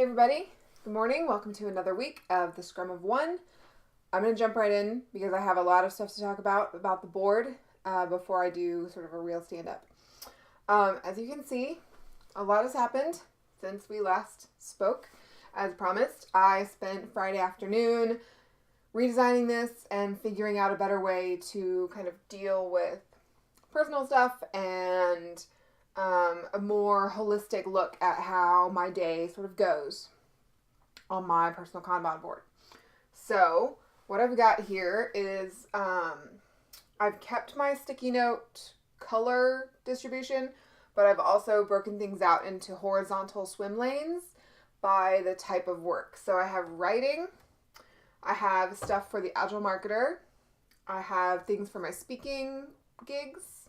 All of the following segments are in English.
everybody. Good morning. Welcome to another week of the Scrum of One. I'm going to jump right in because I have a lot of stuff to talk about the board before I do sort of a real stand-up. As you can see, a lot has happened since we last spoke. As promised, I spent Friday afternoon redesigning this and figuring out a better way to kind of deal with personal stuff and a more holistic look at how my day sort of goes on my personal Kanban board. So what I've got here is I've kept my sticky note color distribution, but I've also broken things out into horizontal swim lanes by the type of work. So I have writing, I have stuff for the Agile marketer, I have things for my speaking gigs,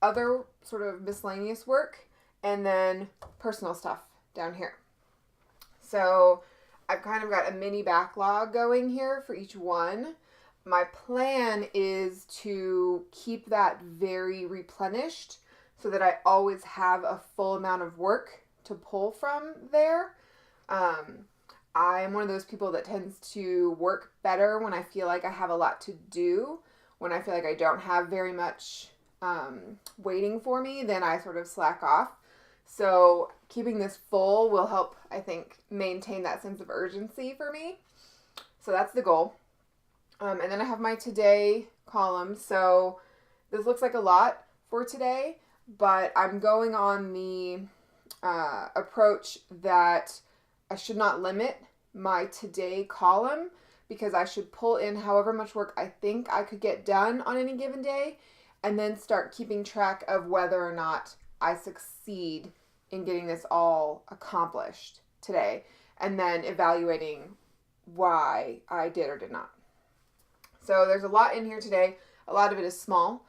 other sort of miscellaneous work, and then personal stuff down here. So I've kind of got a mini backlog going here for each one. My plan is to keep that very replenished so that I always have a full amount of work to pull from there. I'm one of those people that tends to work better when I feel like I have a lot to do. When I feel like I don't have very much waiting for me, then I sort of slack off. So keeping this full will help, I think, maintain that sense of urgency for me. So that's the goal. And then I have my today column. So this looks like a lot for today, but I'm going on the approach that I should not limit my today column because I should pull in however much work I think I could get done on any given day, and then start keeping track of whether or not I succeed in getting this all accomplished today, and then evaluating why I did or did not. So there's a lot in here today. A lot of it is small,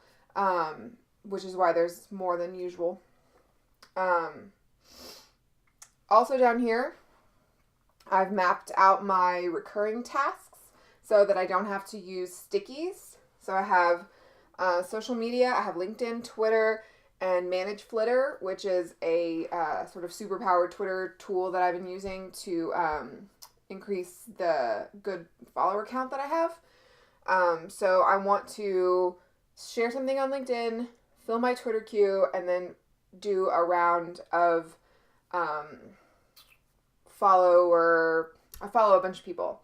which is why there's more than usual. Also down here, I've mapped out my recurring tasks so that I don't have to use stickies. So I have social media. I have LinkedIn, Twitter, and Manage Flitter, which is a sort of superpowered Twitter tool that I've been using to increase the good follower count that I have. So I want to share something on LinkedIn, fill my Twitter queue, and then do a round of I follow a bunch of people.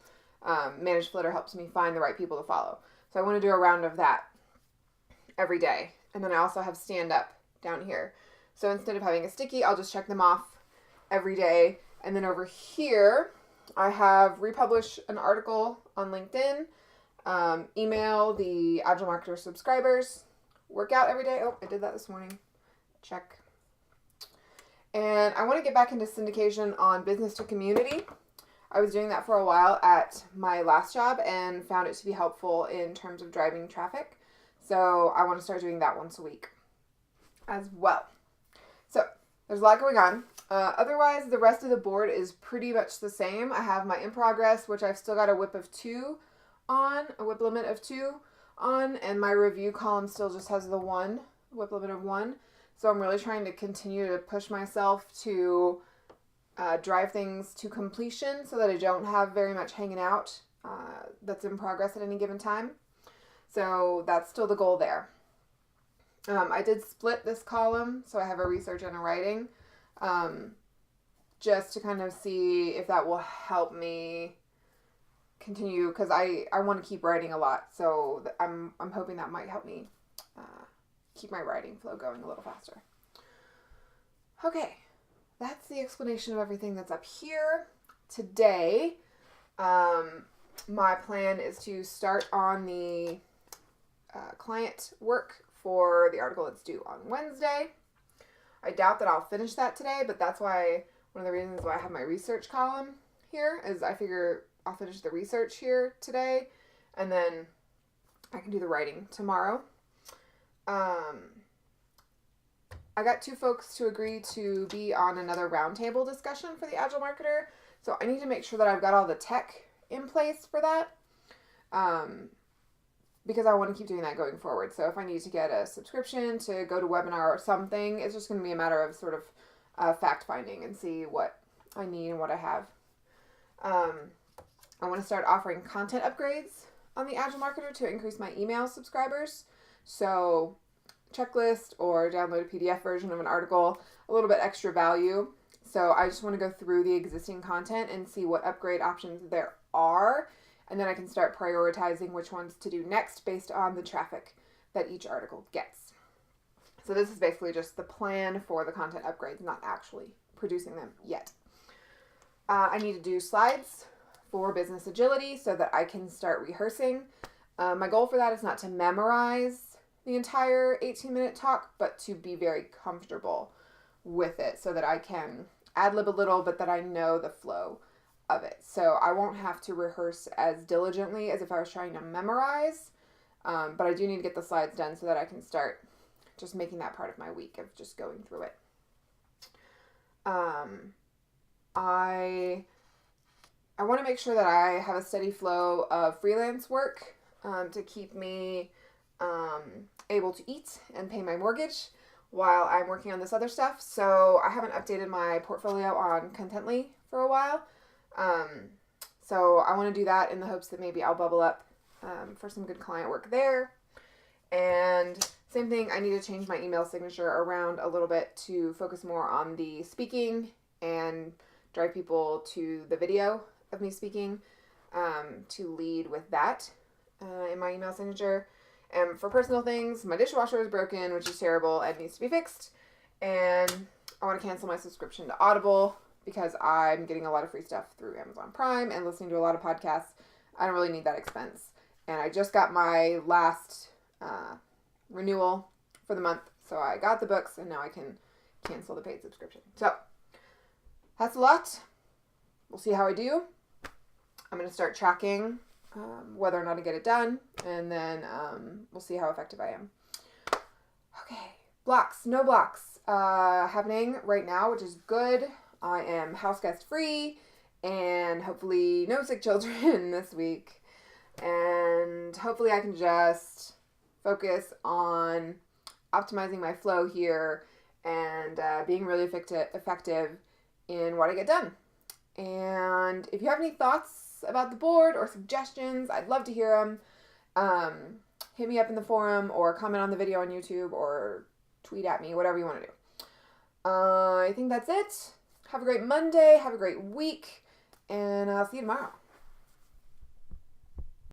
Manage Flitter helps me find the right people to follow. So I want to do a round of that every day. And then I also have Standup down here. So instead of having a sticky, I'll just check them off every day. And then over here, I have republish an article on LinkedIn, email the Agile Marketer subscribers, work out every day. Oh, I did that this morning. Check. And I want to get back into syndication on business to community. I was doing that for a while at my last job and found it to be helpful in terms of driving traffic. So I want to start doing that once a week as well. So there's a lot going on. Otherwise, the rest of the board is pretty much the same. I have my in progress, which I've still got a whip limit of 2 on, and my review column still just has the whip limit of 1. So I'm really trying to continue to push myself to drive things to completion so that I don't have very much hanging out that's in progress at any given time. So that's still the goal there. I did split this column, so I have a research and a writing, just to kind of see if that will help me continue, because I want to keep writing a lot, so I'm hoping that might help me keep my writing flow going a little faster. Okay, that's the explanation of everything that's up here. Today, my plan is to start on the client work for the article that's due on Wednesday. I doubt that I'll finish that today, but that's why one of the reasons why I have my research column here is I figure I'll finish the research here today, and then I can do the writing tomorrow. I got 2 folks to agree to be on another roundtable discussion for the Agile Marketer, so I need to make sure that I've got all the tech in place for that. Because I want to keep doing that going forward. So if I need to get a subscription to go to webinar or something, it's just going to be a matter of sort of fact finding and see what I need and what I have. I want to start offering content upgrades on the Agile Marketer to increase my email subscribers. So checklist or download a PDF version of an article, a little bit extra value. So I just want to go through the existing content and see what upgrade options there are. And then I can start prioritizing which ones to do next based on the traffic that each article gets. So this is basically just the plan for the content upgrades, not actually producing them yet. I need to do slides for business agility so that I can start rehearsing. My goal for that is not to memorize the entire 18-minute talk, but to be very comfortable with it so that I can ad-lib a little, but that I know the flow of it. So I won't have to rehearse as diligently as if I was trying to memorize, but I do need to get the slides done so that I can start just making that part of my week of just going through it. I want to make sure that I have a steady flow of freelance work to keep me able to eat and pay my mortgage while I'm working on this other stuff. So I haven't updated my portfolio on Contently for a while. So I want to do that in the hopes that maybe I'll bubble up for some good client work there. And same thing, I need to change my email signature around a little bit to focus more on the speaking and drive people to the video of me speaking, to lead with that in my email signature. And for personal things, my dishwasher is broken, which is terrible and needs to be fixed. And I want to cancel my subscription to Audible because I'm getting a lot of free stuff through Amazon Prime and listening to a lot of podcasts. I don't really need that expense. And I just got my last renewal for the month. So I got the books and now I can cancel the paid subscription. So that's a lot. We'll see how I do. I'm going to start tracking whether or not I get it done, and then we'll see how effective I am. Okay, blocks, no blocks happening right now, which is good. I am house guest free, and hopefully no sick children this week, and hopefully I can just focus on optimizing my flow here and being really effective in what I get done. And if you have any thoughts about the board or suggestions, I'd love to hear them. Hit me up in the forum or comment on the video on YouTube or tweet at me, whatever you want to do. I think that's it. Have a great Monday. Have a great week. And I'll see you tomorrow.